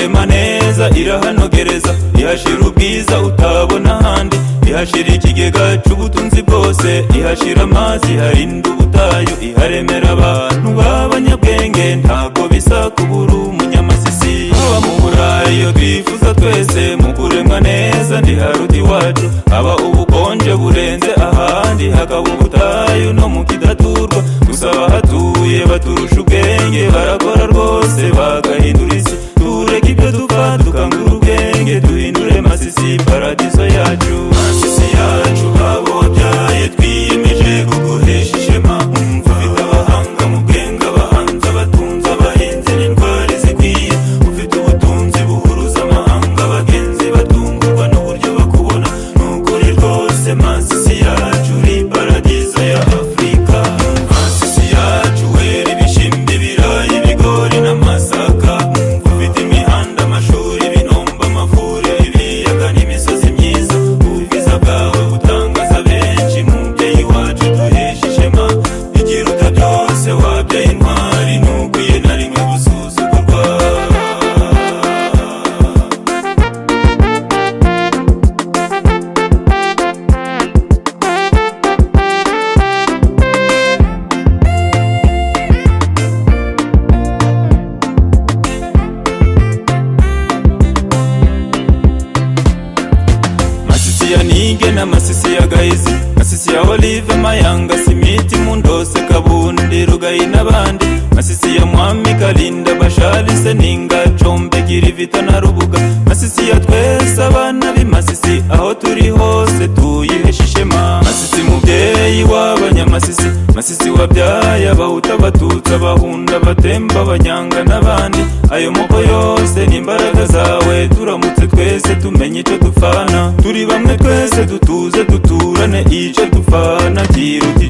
kurema neza irahanogereza, ihashira ubwiza utabona ahandi, ihashira ikigega c'ubutunzi bwose, ihashira amazi harinda ubutayu, iharemera abantu b'abanyabwenge, ntabwo bisa kubura umunyamasisi. Haba mu Burayi iyo twifuza twese, mu kuremwa neza ndi haruta iwacu, haba ubukonje burenze ahandi, hakaba ubutayu no mu kidaturwa, gusa abahatuye baturusha ubwenge, barakora rwose bagahindura isi, tureke ibyo dupfa dukangura ubwenge, duhindure Masisi paradiso yacu. Masisi yacu abo wabyaye twiyemeje kuguhesha ishema, ufite abahanga mu bwenge, abahanzi, abatunzi, abahinzi n'intwari zikwiye, ufite ubutunzi buhuruza amahanga, abagenzi batungurwa n'uburyo bakubona, n'ukuri rwose Masisi yacu uri paradiso ya Afrika. Masisi yacu wera ibishimbo, ibirayi, ibigori n'amasaka, ufite imihanda, amashuri, ibinombe, amavuriro, ibiyaga n'imisozi myiza, ubwiza bwawe butangaza benshi, mubyeyi wacu duhesha ishema, igiruta byose wabyaye intwari, ntukwiye na rimwe gusuzugurwa. Masisi ya Nige na Masisi ya Gahizi, Masisi ya Olive, Mayanga, Simiti, Mundose, Kabundi, Rugayi n'abandi, Masisi ya Mwami, Kalinda, Bashali, Seninga, Combe, Girivita na Rubuga, Masisi ya twese abana b'i Masisi, aho turi hose tuyihesha ishema. Masisi mubyeyi w'abanyamasisi, Masisi wabyaye abahuta, abatutsi, abahunda, abatemba, abanyanga n'abandi, ayo moko yose n'imbaraga zawe, turamutse twese tumenye icyo dupfana, turi bamwe twese dutuze duturane, icyo dupfana kiruta